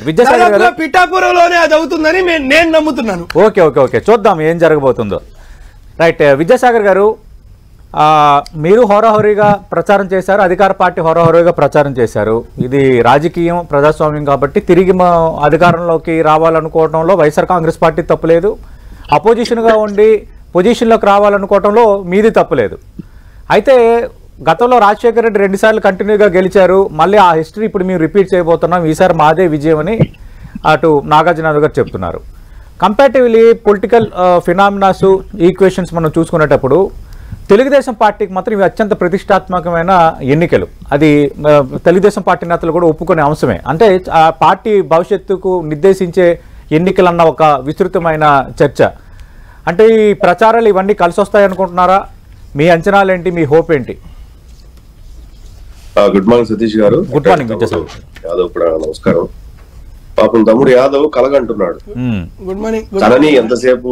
విద్యాసాగర్ గారు పిఠాపురంలోనే అది అవుతుందని నేను నమ్ముతున్నాను. ఓకే ఓకే ఓకే చూద్దాం ఏం జరగబోతుందో. రైట్ విద్యాసాగర్ గారు, మీరు హోరాహోరీగా ప్రచారం చేశారు, అధికార పార్టీ హోరాహోరీగా ప్రచారం చేశారు. ఇది రాజకీయం ప్రజాస్వామ్యం కాబట్టి తిరిగి అధికారంలోకి రావాలనుకోవడంలో వైఎస్ఆర్ కాంగ్రెస్ పార్టీ తప్పులేదు, అపోజిషన్గా ఉండి పొజిషన్లోకి రావాలనుకోవడంలో మీది తప్పులేదు. అయితే గతంలో రాజశేఖర రెడ్డి 2 సార్లు కంటిన్యూగా గెలిచారు, మళ్ళీ ఆ హిస్టరీ ఇప్పుడు మేము రిపీట్ చేయబోతున్నాం, ఈసారి మాదే విజయం అని అటు నాగార్జున గారు చెప్తున్నారు. కంపారిటివ్లీ పొలిటికల్ ఫినామినాస్ ఈక్వేషన్స్ మనం చూసుకునేటప్పుడు తెలుగుదేశం పార్టీకి మాత్రం ఇవి అత్యంత ప్రతిష్టాత్మకమైన ఎన్నికలు. అది తెలుగుదేశం పార్టీ నేతలు కూడా ఒప్పుకునే అంశమే. అంటే ఆ పార్టీ భవిష్యత్తుకు నిర్దేశించే ఎన్నికలన్న ఒక విస్తృతమైన చర్చ. అంటే ఈ ప్రచారాలు ఇవన్నీ కలిసి వస్తాయనుకుంటున్నారా? మీ అంచనాలు ఏంటి, మీ హోప్ ఏంటి? Good morning Satish garu. Good morning Yadav కూడా నమస్కారం. పాపం తమ్ముడు యాదవ్ కలగంటున్నాడు. Good morning. కలని ఎంతసేపు?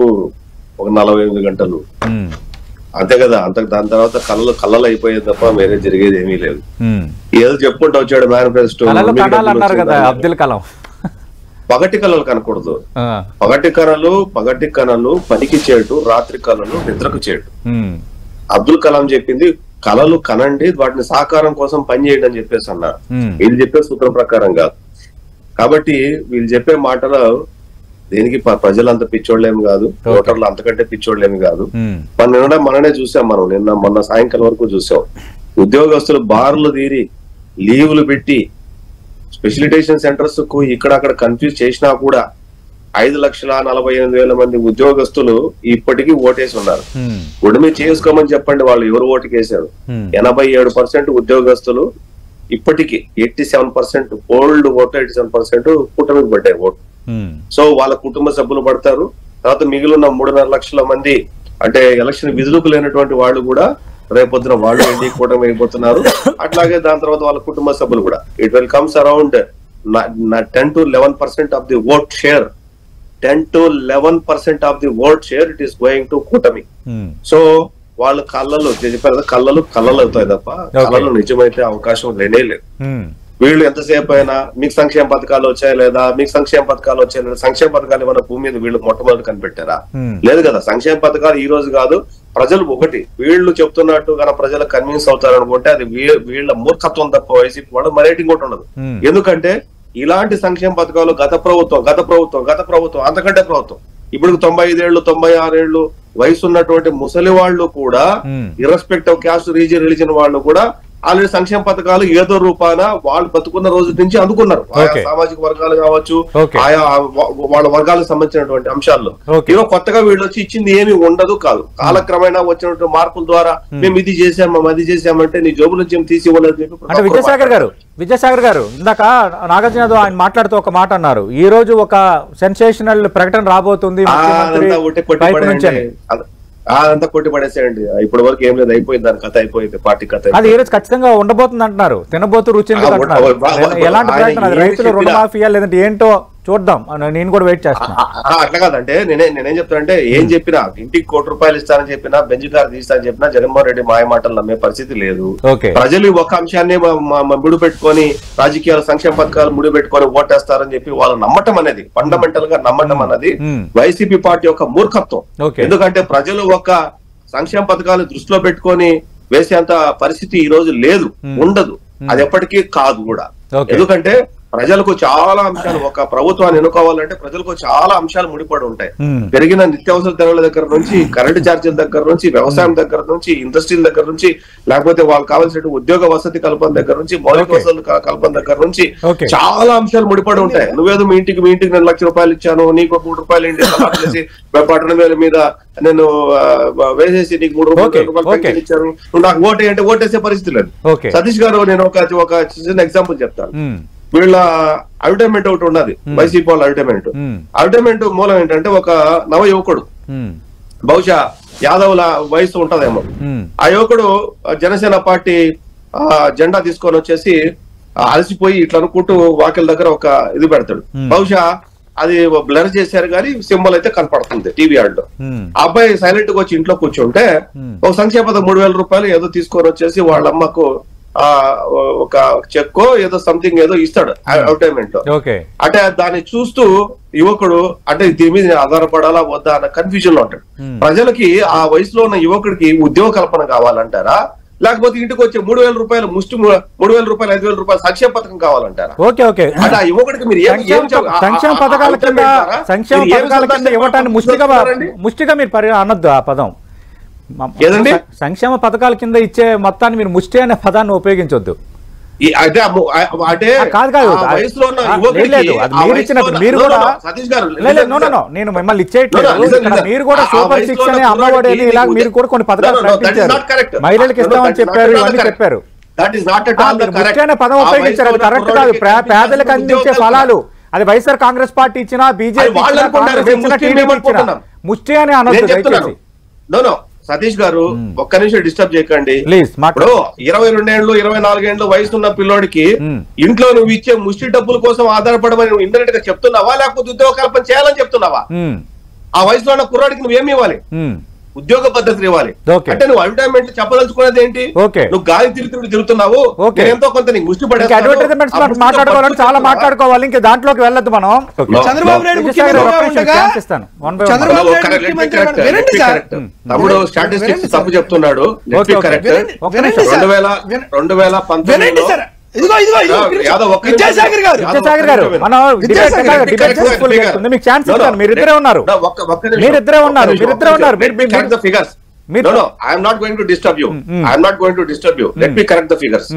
ఒక 48 గంటలు అంతే కదా. దాని తర్వాత కళ్ళలు అయిపోయేది తప్ప వేరే జరిగేది ఏమీ లేదు. ఏదో చెప్పుకుంటూ వచ్చాడు మేనిఫెస్టో. అబ్దుల్ కలాం పగటి కళలు కనకూడదు. పగటి కళలు పనికి చేటు, రాత్రి కళలు నిద్రకు చేటు. అబ్దుల్ కలాం చెప్పింది కళలు కనండి, వాటిని సాకారం కోసం పనిచేయండి అని చెప్పేసి అన్నారు. వీళ్ళు చెప్పే సూత్రం ప్రకారం కాదు. కాబట్టి వీళ్ళు చెప్పే మాటలు దేనికి ప్రజలు అంత పిచ్చోళ్ళేమి కాదు, ఓటర్లు అంతకంటే పిచ్చోళ్ళేమి కాదు. మననే చూసాం. మొన్న సాయంకాలం వరకు చూసాం. ఉద్యోగస్తులు బార్లు తీరి లీవులు పెట్టి స్పెషలిటేషన్ సెంటర్స్ కు ఇక్కడక్కడ కన్ఫ్యూజ్ చేసినా కూడా 5,48,000 మంది ఉద్యోగస్తులు ఇప్పటికీ ఓటేసి ఉన్నారు. ఉడిమి చేసుకోమని చెప్పండి వాళ్ళు ఎవరు ఓటుకేశారు. 87% ఉద్యోగస్తులు ఇప్పటికీ 87% ఓల్డ్ ఓటు, 87% కూటమికి పడ్డాయి ఓటు. సో వాళ్ళ కుటుంబ సభ్యులు పడతారు. తర్వాత మిగిలిన 3.5 లక్షల మంది అంటే ఎలక్షన్ విధులకు లేనటువంటి వాళ్ళు కూడా రేపొద్దున వాళ్ళు ఎన్డీ కూటమి అయిపోతున్నారు. అట్లాగే దాని తర్వాత వాళ్ళ కుటుంబ సభ్యులు కూడా. It will comes around 10 to 11% of the vote share. 10 to 11% of the vote share it is going to కూటమి. సో వాళ్ళ కళ్ళలు చెప్పారు, కళ్ళలు అవుతాయి తప్ప కళ్ళలు నిజమైతే అవకాశం లేనే లేదు. వీళ్ళు ఎంతసేపు అయినా మీకు సంక్షేమ పథకాలు వచ్చాయి లేదా, మీకు సంక్షేమ పథకాలు వచ్చాయి లేదా, సంక్షేమ పథకాలు ఏమైనా భూమి మీద వీళ్ళు మొట్టమొదటి కనిపెట్టారా? లేదు కదా. సంక్షేమ పథకాలు ఈ రోజు కాదు, ప్రజలు ఒకటి వీళ్ళు చెప్తున్నట్టు కానీ ప్రజలు కన్విన్స్ అవుతారనుకుంటే అది వీళ్ళ మూర్ఖత్వం తప్ప వైసీపీ వాళ్ళు మరేటి ఇంకోటి ఉండదు. ఎందుకంటే ఇలాంటి సంక్షేమ పథకాలు గత ప్రభుత్వం అంతకంటే ప్రభుత్వం ఇప్పుడు 95 ఏళ్ళు 96 ఏళ్ళు వయసు ఉన్నటువంటి ముసలి వాళ్ళు కూడా ఇర్రెస్పెక్టివ్ క్యాస్ట్ రిలీజన్ వాళ్ళు కూడా ఆల్రెడీ సంక్షేమ పథకాలు ఏదో రూపాన వాళ్ళు బతుకున్న రోజు నుంచి అందుకున్నారు. ఆయా సామాజిక వర్గాలు కావచ్చు, ఆయా వాళ్ళ వర్గాలకు సంబంధించినటువంటి అంశాల్లో. ఏదో కొత్తగా వీళ్ళు వచ్చి ఇచ్చింది ఏమి ఉండదు కాదు. కాలక్రమేణా వచ్చినటువంటి మార్పుల ద్వారా మేము ఇది చేసాము అది చేసామంటే నీ జోబు నుంచి ఏమి తీసి ఇవ్వలేదు చెప్పి. విద్యాసాగర్ గారు ఇందాక నాగార్జున ఆయన మాట్లాడుతూ ఒక మాట అన్నారు, ఈ రోజు ఒక సెన్సేషనల్ ప్రకటన రాబోతుంది అదంతా కొట్టి పడేసేయండి. ఇప్పటి వరకు ఏం లేదు, అయిపోయింది. దాని కథ అయిపోయింది, పార్టీ కథ. అది ఈ రోజు ఖచ్చితంగా ఉండబోతుంది అంటున్నారు. తినబోతు రుచి ఎలాంటి ప్రకటన? రైతులు రుణమాఫియా లేదంటే ఏంటో చూద్దాం, నేను కూడా వెయిట్ చేస్తాను. అట్లా కాదంటే నేనేం చెప్తానంటే ఏం చెప్పినా ఇంటికి ₹1,00,00,000 ఇస్తానని చెప్పినా, బెంచ్ కారు తీస్తానని చెప్పినా జగన్మోహన్ రెడ్డి మాయ మాటలు నమ్మే పరిస్థితి లేదు. ప్రజలు ఒక అంశాన్ని ముడిపెట్టుకొని రాజకీయాలు సంక్షేమ పథకాలు ముడిపెట్టుకొని ఓటేస్తారని చెప్పి వాళ్ళు నమ్మటం అనేది, ఫండమెంటల్ గా నమ్మటం అన్నది వైసీపీ పార్టీ యొక్క మూర్ఖత్వం. ఎందుకంటే ప్రజలు ఒక సంక్షేమ పథకాలు దృష్టిలో పెట్టుకొని వేసేంత పరిస్థితి ఈ రోజు లేదు, ఉండదు, అది ఎప్పటికీ కాదు కూడా. ఎందుకంటే ప్రజలకు చాలా అంశాలు, ఒక ప్రభుత్వాన్ని ఎన్నుకోవాలంటే ప్రజలకు చాలా అంశాలు ముడిపడి ఉంటాయి. పెరిగిన నిత్యావసర ధరల దగ్గర నుంచి, కరెంటు ఛార్జీల దగ్గర నుంచి, వ్యవసాయం దగ్గర నుంచి, ఇండస్ట్రీల దగ్గర నుంచి, లేకపోతే వాళ్ళకి కావాల్సిన ఉద్యోగ వసతి కల్పన దగ్గర నుంచి, మౌలిక వసతుల కల్పన దగ్గర నుంచి చాలా అంశాలు ముడిపడి ఉంటాయి. నువ్వేదో మీ ఇంటికి నేను ₹1,00,000 ఇచ్చాను, నీకు ₹3 ఇంటి చేసి పట్టణ మీద నేను వేసేసి నీకు ₹3 ఇచ్చాను, నువ్వు నాకు ఓటే అంటే ఓటేసే పరిస్థితి లేదు. సతీష్ గారు నేను ఒక చిన్న ఎగ్జాంపుల్ చెప్తాను. వీళ్ళ అడ్వర్టైజ్మెంట్ ఒకటి ఉన్నది, వైసీపీ వాళ్ళ అడ్వర్టైజ్మెంట్ మూలం ఏంటంటే ఒక నవ యువకుడు, బహుశా యాదవుల వయసు ఉంటదేమో, ఆ యువకుడు జనసేన పార్టీ జెండా తీసుకొని వచ్చేసి అలసిపోయి ఇట్లా అనుకుంటూ వాకిల దగ్గర ఒక ఇది పెడతాడు. బహుశా అది బ్లర్ చేశారు కానీ సింబల్ అయితే కనపడుతుంది టీవీ యాడ్ లో. ఆ అబ్బాయి సైలెంట్ గా వచ్చి ఇంట్లో కూర్చుంటే ఒక సంక్షేమ ₹3,000 ఏదో తీసుకొని వచ్చేసి వాళ్ళ అమ్మకు ఒక చెక్కో ఏదో సంథింగ్ ఏదో ఇస్తాడు అడ్వర్టైజ్మెంట్ లో. అంటే దాన్ని చూస్తూ యువకుడు అంటే దీని మీద ఆధారపడాలా వద్దా అన్న కన్ఫ్యూజన్ లో ఉంటాడు. ప్రజలకి ఆ వయసులో ఉన్న యువకుడికి ఉద్యోగ కల్పన కావాలంటారా, లేకపోతే ఇంటికి వచ్చే 3,000 రూపాయలు ముష్టి 3,000 రూపాయలు 5,000 రూపాయలు సంక్షేమ పథకం కావాలంటారా? అంటే ఆ యువకుడికి మీరు సంక్షేమ పథకాల కింద ఇవ్వటాన్ని ముష్టిగా మీరు అనొద్దు ఆ పదం. ఏదండి సంక్షేమ పథకాల కింద ఇచ్చే మొత్తాన్ని మీరు ముష్టి అనే పదాన్ని ఉపయోగించొద్దు. నేను మిమ్మల్ని ఇచ్చేయట్లేదు. మీరు కూడా సూపర్ 6 అనే అమ్మఒడి ఇలా మీరు కూడా కొన్ని పథకాలు ప్రకటించారు, మహిళలకు ఇస్తామని చెప్పారు, ఇవన్నీ చెప్పారు. ముష్టి అనే పదం ఉపయోగించారు, అది కరెక్ట్ కాదు. పేదలకు అందించే ఫలాలు అది వైఎస్ఆర్ కాంగ్రెస్ పార్టీ ఇచ్చినా బీజేపీ ఇచ్చినా ముష్టి అని అనొద్దు. సతీష్ గారు ఒక్క నిమిషం డిస్టర్బ్ చేయకండి. ఇప్పుడు 22 ఏళ్ళు 24 ఏళ్ళు వయసు ఉన్న పిల్లోడికి ఇంట్లో నువ్వు ఇచ్చే ముష్టి డబ్బుల కోసం ఆధారపడమని నువ్వు ఇంటర్నెట్ గా చెప్తున్నావా, లేకపోతే ఉద్యోగ కల్పన చేయాలని చెప్తున్నావా? ఆ వయసులో ఉన్న కుర్రాడికి నువ్వేమి ఇవ్వాలి? ఉద్యోగ పద్ధతులు ఇవ్వాలి. అంటే నువ్వు అడ్వర్టైజ్మెంట్ చెప్పదలుచుకునేది ఏంటి? నువ్వు గాలి తిరుగుతున్నావు, ఎంతో కొంత నీకు ముష్టి పడేస్తాను. మాట్లాడుకోవాలని చాలా మాట్లాడుకోవాలి, ఇంకా దాంట్లోకి వెళ్ళొద్దు మనం. చంద్రబాబు నాయుడు తమ్ముడు స్టాటిస్టిక్స్ తప్పు చెప్తున్నాడు. 2019లో విద్యాసాగర్ గారు మీకు ఛాన్స్ ఇస్తాను. మీరిద్దరే ఉన్నారు. I'm not going to disturb you. I'm not going to disturb you. Let me correct the figures.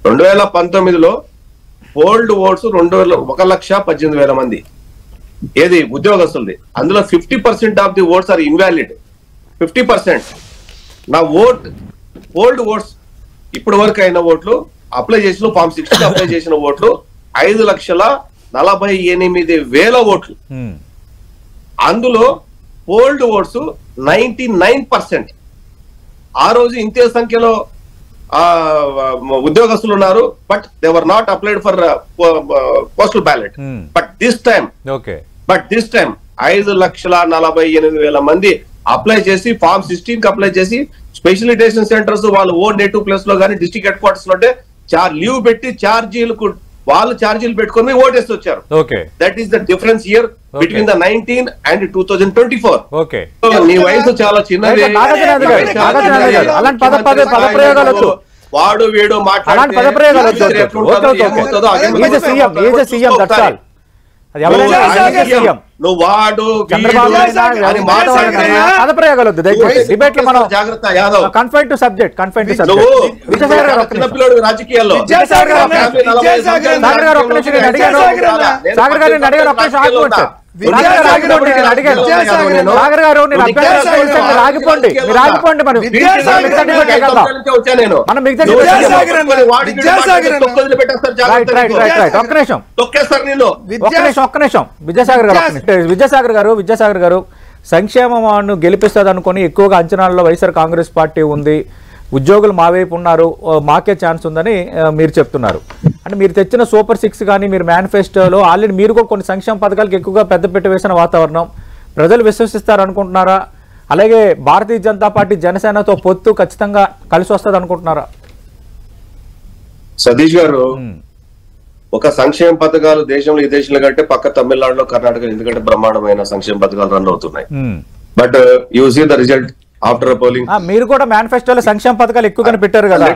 2019లో పోల్డ్ ఓట్స్ 1,18,000 మంది ఏది ఉద్యోగస్తులది. అందులో 50% of the votes are invalid. 50%. నా ఓట్ పోల్డ్ ఓట్స్ ఇప్పటి వరకు అయిన ఓట్లు అప్లై చేసిన ఫామ్ 60 అప్లై చేసిన ఓట్లు 5,48,000 ఓట్లు. అందులో పోల్డ్ ఓట్స్ 99%. ఆ రోజు ఇంతే సంఖ్యలో ఉద్యోగస్తులు ఉన్నారు, but they were not applied for postal ballot. But this time 5,48,000 మంది అప్లై చేసి ఫామ్ 16 కి అప్లై చేసి స్పెషలైజేషన్ సెంటర్స్ వాళ్ళు ఓన్ నేటివ్ ప్లేస్ లో కానీ డిస్ట్రిక్ట్ హెడ్ క్వార్టర్స్ లో అంటే లీవ్ పెట్టి వాళ్ళు ఛార్జీలు పెట్టుకుని ఓటేసి వచ్చారు. That is the difference year between the 19 and 2024. నీ వయసు చాలా చిన్నది. వాడు వీడు నువ్వు వాడు జాగ్రత్త యాదవ్. Confine to subject. చిన్నపిల్లడు రాజకీయాల్లో విద్యాసాగర్ గారు సంక్షేమాన్ని గెలిపిస్తుంది అనుకుని ఎక్కువగా అంచనాల్లో వైఎస్ఆర్ కాంగ్రెస్ పార్టీ ఉంది, ఉద్యోగులు మా వైపు ఉన్నారు, మాకే ఛాన్స్ ఉందని మీరు చెప్తున్నారు. అంటే మీరు తెచ్చిన సూపర్ 6 కానీ మీరు మేనిఫెస్టోలో ఆల్రెడీ మీరు కూడా కొన్ని సంక్షేమ పథకాలకు ఎక్కువగా పెద్దపీట వేసిన వాతావరణం ప్రజలు విశ్వసిస్తారు అనుకుంటున్నారా? అలాగే భారతీయ జనతా పార్టీ జనసేనతో పొత్తు ఖచ్చితంగా కలిసి వస్తుంది అనుకుంటున్నారా? సతీష్ గారు, ఒక సంక్షేమ పథకాలు దేశంలో ఈ దేశంలో కంటే పక్క తమిళనాడులో కర్ణాటక ఎందుకంటే బ్రహ్మాండమైన సంక్షేమ పథకాలు రన్ అవుతున్నాయి. But you see the result after polling. మీరు కూడా మేనిఫెస్టోలో సంక్షేమ పథకాలు ఎక్కువగానే పెట్టారు కదా.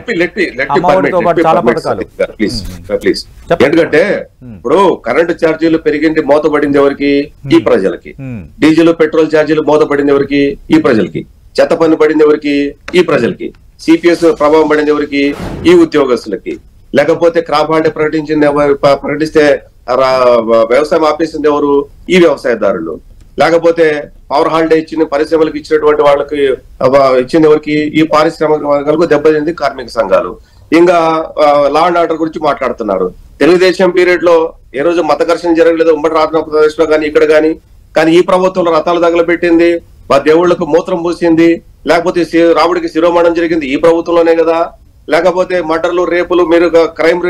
ఎందుకంటే ఇప్పుడు కరెంటు ఛార్జీలు పెరిగింది మూతపడింది ఎవరికి? ఈ ప్రజలకి. డీజిల్ పెట్రోల్ ఛార్జీలు మూతపడింది ఎవరికి? ఈ ప్రజలకి. చెత్త పన్ను పడింది ఎవరికి? ఈ ప్రజలకి. సిపిఎస్ ప్రభావం పడింది ఎవరికి? ఈ ఉద్యోగస్తులకి. లేకపోతే క్రాప్ హాలిడే ప్రకటిస్తే వ్యవసాయం ఆపేసింది ఎవరు? ఈ వ్యవసాయదారులు. లేకపోతే పవర్ హాలిడే ఇచ్చిన పరిశ్రమలకు ఇచ్చినటువంటి వాళ్ళకి ఇచ్చింది ఎవరికి? ఈ పారిశ్రామికలకు దెబ్బతింది కార్మిక సంఘాలు. ఇంకా లా అండ్ ఆర్డర్ గురించి మాట్లాడుతున్నారు. తెలుగుదేశం పీరియడ్ లో ఏ రోజు మత ఘర్షణ జరగలేదు ఉమ్మడి ఆంధ్రప్రదేశ్ లో కానీ ఇక్కడ కానీ ఈ ప్రభుత్వంలో రథాలు తగలబెట్టింది, మా దేవుళ్లకు మూత్రం పూసింది, లేకపోతే రాముడికి శిరోమణం జరిగింది ఈ ప్రభుత్వంలోనే కదా. లేకపోతే మర్డర్లు రేపులు మీరు క్రైమ్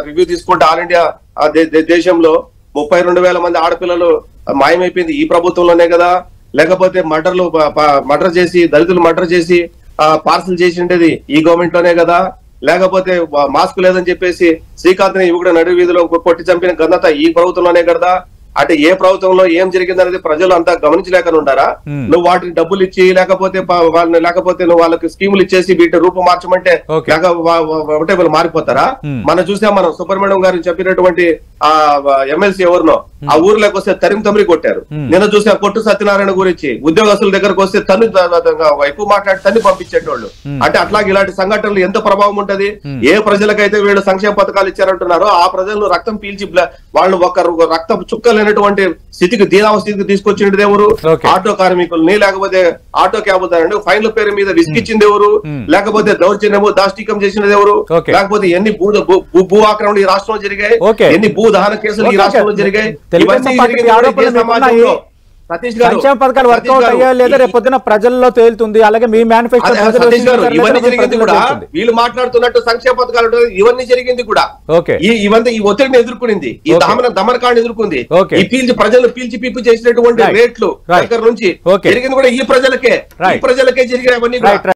రివ్యూ తీసుకుంటే ఆల్ ఇండియా దేశంలో 32,000 మంది ఆడపిల్లలు మాయమైపోయింది ఈ ప్రభుత్వంలోనే కదా. లేకపోతే మర్డర్ చేసి దళితులు మర్డర్ చేసి పార్సల్ చేసి ఉండేది ఈ గవర్నమెంట్ లోనే కదా. లేకపోతే మాస్క్ లేదని చెప్పేసి శ్రీకాంత్ ని కూడా నడు వీధిలో కొట్టి చంపిన ఘనత ఈ ప్రభుత్వంలోనే కదా? అంటే ఏ ప్రభుత్వంలో ఏం జరిగింది అనేది ప్రజలు అంతా గమనించలేక ఉంటారా? నువ్వు వాటిని డబ్బులు ఇచ్చి లేకపోతే నువ్వు వాళ్ళకి స్కీములు ఇచ్చేసి వీటి రూపం మార్చమంటే ఒకటే వాళ్ళు మారిపోతారా? మనం చూసాం, మనం సుబ్రహ్మణ్యం గారు చెప్పినటువంటి ఆ ఎమ్మెల్సీ ఎవరినో ఆ ఊర్లోకి వస్తే తమిరి కొట్టారు. నిన్న చూసా కొట్టు సత్యనారాయణ గురించి ఉద్యోగస్తుల దగ్గరకు వస్తే ఎక్కువ మాట్లాడి తన్ని పంపించేటోళ్ళు. అంటే అట్లాగే ఇలాంటి సంఘటనలు ఎంత ప్రభావం ఉంటది? ఏ ప్రజలకైతే వీళ్ళు సంక్షేమ పథకాలు ఇచ్చారంటున్నారో ఆ ప్రజలను రక్తం పీల్చి వాళ్ళు ఒక రక్తం చుక్కలేనటువంటి స్థితికి దీనావస్థితికి తీసుకొచ్చినది ఎవరు? ఆటో కార్మికుల్ని, లేకపోతే ఆటో క్యాబుదారుని ఫైన్ల పేరు మీద విసిగించింది ఎవరు? లేకపోతే దౌర్జన్యము దాష్టికం చేసినది ఎవరు? లేకపోతే ఎన్ని భూ ఆక్రమణలు ఈ రాష్ట్రంలో జరిగాయి, ఎన్ని భూ దహన కేసులు ఈ రాష్ట్రంలో జరిగాయి? సంక్షేమ పథకాలు వర్కౌట్ అయ్యా లేదా రేపు పొద్దున ప్రజల్లో తేలుతుంది. అలాగే మీ మేనిఫెస్టో ఇవన్నీ జరిగింది కూడా, వీళ్ళు మాట్లాడుతున్నట్టు సంక్షేమ పథకాలు ఇవన్నీ జరిగింది కూడా. ఇవన్నీ ఈ ఒత్తిడిని ఎదుర్కొనింది, ఈ దమనకాండ ఎదుర్కొంది, ఈ ప్రజలు పీల్చి చేసినటువంటి రేట్లు దగ్గర నుంచి జరిగింది కూడా ఈ ప్రజలకే జరిగిన అవన్నీ.